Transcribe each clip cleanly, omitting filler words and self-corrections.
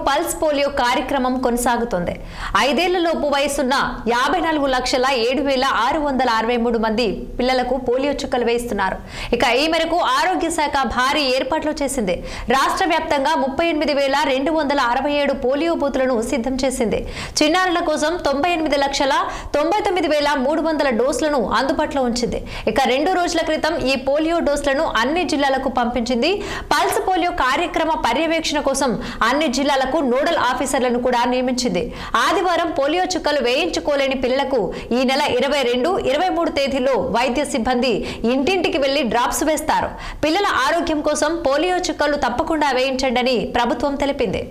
Pulse polio కార్యక్రమం కొనసాగుతుంది. 5 ఏళ్లలోపు వయసున్న 54,07,663 మంది పిల్లలకు పోలియో చుక్కలు వేస్తున్నారు. ఇక ఈ మేరకు ఆరోగ్య శాఖ భారీ ఏర్పాట్లు చేసింది. రాష్ట్ర వ్యాప్తంగా 38,267 పోలియో బూతులను సిద్ధం చేసింది. చిన్నారుల కోసం 98,99,300 డోసులను అందుబాటులో ఉంచింది. ఇక 2 రోజుల క్రితం ఈ పోలియో డోసులను అన్ని జిల్లాలకు పంపించింది. పల్స్ పోలియో కార్యక్రమ పర్యవేక్షణ కోసం అన్ని జిల్లాలకు నోడల్ ఆఫీసర్లను కూడా నియమించింది. ఆదివారం పోలియో చుక్కలు వేయించుకోలేని పిల్లలకు ఈ నెల 22, 23 తేదీల్లో వైద్య సిబ్బంది ఇంటింటికి వెళ్లి డ్రాప్స్ వేస్తారు. పిల్లల ఆరోగ్యం కోసం పోలియో చుక్కలు తప్పకుండా వేయించండి అని ప్రభుత్వం తెలిపింది.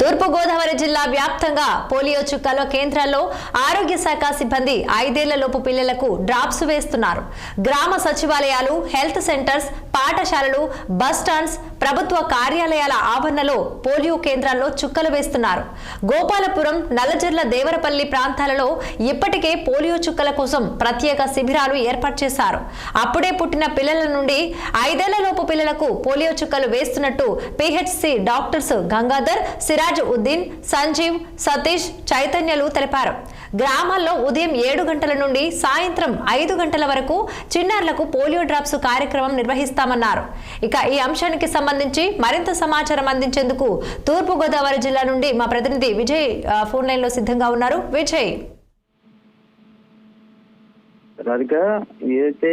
తూర్పు గోదావరి జిల్లా వ్యాప్తంగా పోలియో చుక్కల కేంద్రాల్లో ఆరోగ్య శాఖ సిబ్బంది 5 ఏళ్లలోపు పిల్లలకు డ్రాప్స్ వేస్తున్నారు. గ్రామ సచివాలయాలు, హెల్త్ సెంటర్స్, పాఠశాలలు, బస్ స్టాండ్స్, ప్రభుత్వ కార్యాలయాల ఆవరణలో పోలియో కేంద్రాల్లో చుక్కలు వేస్తున్నారు. గోపాలపురం, నల్లజర్ల, దేవరపల్లి ప్రాంతాలలో ఇప్పటికే పోలియో చుక్కల కోసం ప్రత్యేక శిబిరాలు ఏర్పాటు చేశారు. అప్పుడే పుట్టిన పిల్లల నుండి 5 ఏళ్లలోపు పిల్లలకు పోలియో చుక్కలు వేస్తున్నట్టు పిహెచ్సి డాక్టర్స్ గంగాధర్, సిరాజ్ ఉద్దీన్, సంజీవ్, సతీష్, చైతన్యలు తెలిపారు. గ్రామాల్లో ఉదయం 7 గంటల నుండి సాయంత్రం 5 గంటల వరకు చిన్నారులకు పోలియో డ్రాప్స్ కార్యక్రమం నిర్వహిస్తామన్నారు. ఇక ఈ అంశానికి సంబంధించి మరింత సమాచారం అందించేందుకు తూర్పు గోదావరి జిల్లా నుండి మా ప్రతినిధి విజయ్ ఫోన్ లైన్ లో సిద్ధంగా ఉన్నారు. విజయ్, ఏదైతే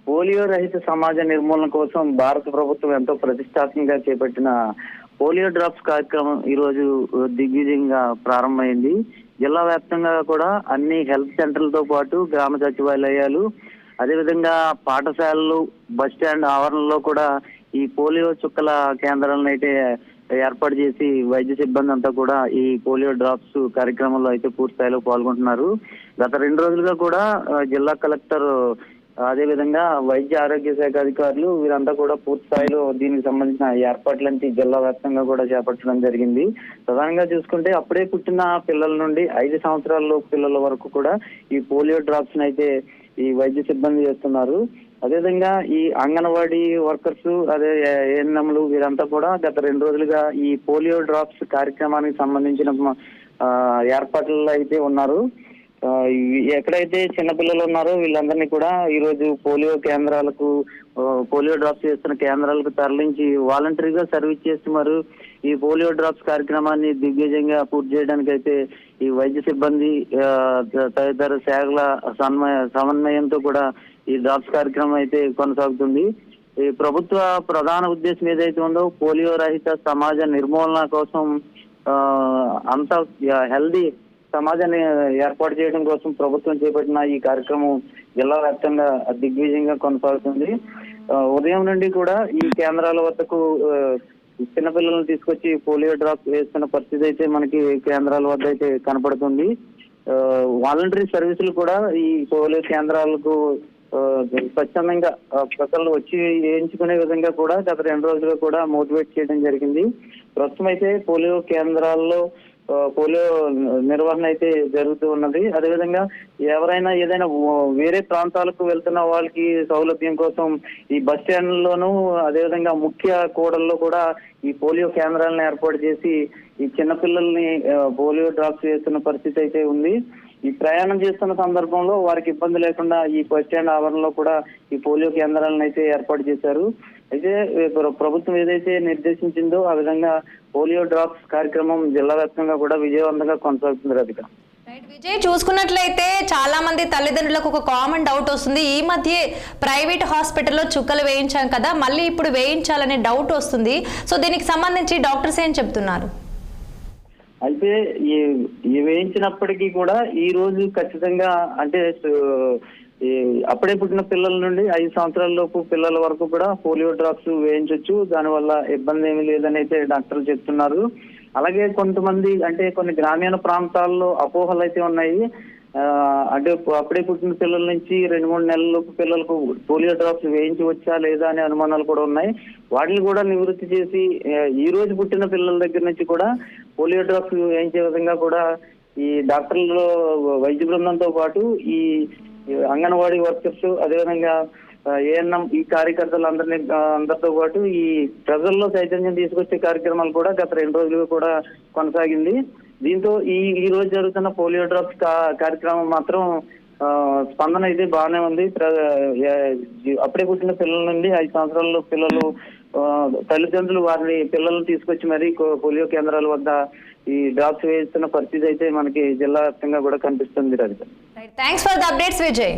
పోలియో రహిత సమాజ నిర్మూలన కోసం భారత ప్రభుత్వం ఎంతో ప్రతిష్టాత్మకంగా చేపట్టిన పోలియో డ్రాప్స్ కార్యక్రమం ఈ రోజు దిగ్విజయంగా ప్రారంభమైంది. జిల్లా వ్యాప్తంగా కూడా అన్ని హెల్త్ సెంటర్లతో పాటు గ్రామ సచివాలయాలు, అదేవిధంగా పాఠశాలలు, బస్ స్టాండ్ ఆవరణలో కూడా ఈ పోలియో చుక్కల కేంద్రాలను అయితే ఏర్పాటు చేసి వైద్య సిబ్బంది అంతా కూడా ఈ పోలియో డ్రాప్స్ కార్యక్రమంలో అయితే పూర్తి స్థాయిలో పాల్గొంటున్నారు. గత 2 రోజులుగా కూడా జిల్లా కలెక్టర్, అదేవిధంగా వైద్య ఆరోగ్య శాఖ అధికారులు వీరంతా కూడా పూర్తి స్థాయిలో దీనికి సంబంధించిన ఏర్పాట్లంటే జిల్లా వ్యాప్తంగా కూడా చేపట్టడం జరిగింది. ప్రధానంగా చూసుకుంటే అప్పుడే పుట్టిన పిల్లల నుండి 5 సంవత్సరాల పిల్లల వరకు కూడా ఈ పోలియో డ్రాప్స్ అయితే ఈ వైద్య సిబ్బంది చేస్తున్నారు. అదేవిధంగా ఈ అంగన్వాడీ వర్కర్స్, అదే ఏఎన్ఎంలు వీరంతా కూడా గత 2 రోజులుగా ఈ పోలియో డ్రాప్స్ కార్యక్రమానికి సంబంధించిన ఏర్పాట్లలో అయితే ఉన్నారు. ఎక్కడైతే చిన్నపిల్లలు ఉన్నారో వీళ్ళందరినీ కూడా ఈ రోజు పోలియో కేంద్రాలకు, పోలియో డ్రాప్స్ చేస్తున్న కేంద్రాలకు తరలించి వాలంటరీగా సర్వీస్ చేస్తున్నారు. ఈ పోలియో డ్రాప్స్ కార్యక్రమాన్ని దిగ్విజయంగా పూర్తి చేయడానికి అయితే ఈ వైద్య సిబ్బంది తదితర శాఖల సమన్వయంతో కూడా ఈ డ్రాప్స్ కార్యక్రమం అయితే కొనసాగుతుంది. ఈ ప్రభుత్వ ప్రధాన ఉద్దేశం ఏదైతే ఉందో పోలియో రహిత సమాజ నిర్మూలన కోసం, అంత హెల్దీ సమాజాన్ని ఏర్పాటు చేయడం కోసం ప్రభుత్వం చేపట్టిన ఈ కార్యక్రమం జిల్లా వ్యాప్తంగా దిగ్విజయంగా కొనసాగుతుంది. ఉదయం నుండి కూడా ఈ కేంద్రాల వద్దకు చిన్నపిల్లలను తీసుకొచ్చి పోలియో డ్రాప్స్ వేస్తున్న పరిస్థితి అయితే మనకి కేంద్రాల వద్ద అయితే కనపడుతుంది. వాలంటరీ సర్వీసులు కూడా ఈ పోలియో కేంద్రాలకు స్వచ్ఛందంగా ప్రజలు వచ్చి వేయించుకునే విధంగా కూడా గత 2 రోజులుగా కూడా మోటివేట్ చేయడం జరిగింది. ప్రస్తుతం అయితే పోలియో కేంద్రాల్లో పోలియో నిర్వహణ అయితే జరుగుతూ ఉన్నది. అదేవిధంగా ఎవరైనా ఏదైనా వేరే ప్రాంతాలకు వెళ్తున్న వాళ్ళకి సౌలభ్యం కోసం ఈ బస్ స్టాండ్లోనూ, అదేవిధంగా ముఖ్య కూడల్లో కూడా ఈ పోలియో కేంద్రాలను ఏర్పాటు చేసి ఈ చిన్నపిల్లల్ని పోలియో డ్రాప్స్ వేస్తున్న పరిస్థితి అయితే ఉంది. ఈ ప్రయాణం చేస్తున్న సందర్భంలో వారికి ఇబ్బంది లేకుండా ఈ బస్ స్టాండ్ ఆవరణలో కూడా ఈ పోలియో కేంద్రాలను అయితే ఏర్పాటు చేశారు. అయితే ప్రభుత్వం ఏదైతే నిర్దేశించిందో ఆ విధంగా పోలియో డ్రాప్స్ కార్యక్రమం జిల్లా వ్యాప్తంగా కూడా విజయవంతంగా కొనసాగుతుంది. రాధిక, విజయ్, చూసుకున్నట్లయితే చాలా మంది తల్లిదండ్రులకు ఒక కామన్ డౌట్ వస్తుంది. ఈ మధ్య ప్రైవేట్ హాస్పిటల్లో చుక్కలు వేయించాం కదా, మళ్ళీ ఇప్పుడు వేయించాలనే డౌట్ వస్తుంది. సో దీనికి సంబంధించి డాక్టర్స్ ఏం చెప్తున్నారు? అయితే ఈ వేయించినప్పటికీ కూడా ఈ రోజు ఖచ్చితంగా అంటే అప్పుడే పుట్టిన పిల్లల నుండి 5 సంవత్సరాల లోపు పిల్లల వరకు కూడా పోలియో డ్రాప్స్ వేయించవచ్చు. దానివల్ల ఇబ్బంది ఏమీ లేదని అయితే డాక్టర్లు చెప్తున్నారు. అలాగే కొంతమంది అంటే కొన్ని గ్రామీణ ప్రాంతాల్లో అపోహలు అయితే ఉన్నాయి. అంటే అప్పుడే పుట్టిన పిల్లల నుంచి 2-3 నెలలలోపు పిల్లలకు పోలియో డ్రాప్స్ వేయించవచ్చా లేదా అనే అనుమానాలు కూడా ఉన్నాయి. వాటిని కూడా నివృత్తి చేసి ఈ రోజు పుట్టిన పిల్లల దగ్గర నుంచి కూడా పోలియో డ్రాప్స్ వేయించే విధంగా కూడా ఈ డాక్టర్లు వైద్య బృందంతో పాటు ఈ అంగన్వాడీ వర్కర్స్, అదేవిధంగా ఏఎన్ఎం ఈ కార్యకర్తలందరినీ అందరితో పాటు ఈ ప్రజల్లో చైతన్యం తీసుకొచ్చే కార్యక్రమాలు కూడా గత 2 రోజులుగా కూడా కొనసాగింది. దీంతో ఈ రోజు జరుగుతున్న పోలియో డ్రాప్స్ కార్యక్రమం మాత్రం స్పందన అయితే బాగానే ఉంది. అప్పుడే పుట్టిన పిల్లల నుండి 5 సంవత్సరాల పిల్లలు తల్లిదండ్రులు వారిని పిల్లలను తీసుకొచ్చి మరీ పోలియో కేంద్రాల వద్ద ఈ డ్రాప్స్ వేస్తున్న పరిస్థితి అయితే మనకి జిల్లా వ్యాప్తంగా కూడా కనిపిస్తుంది. Thanks for the updates Vijay.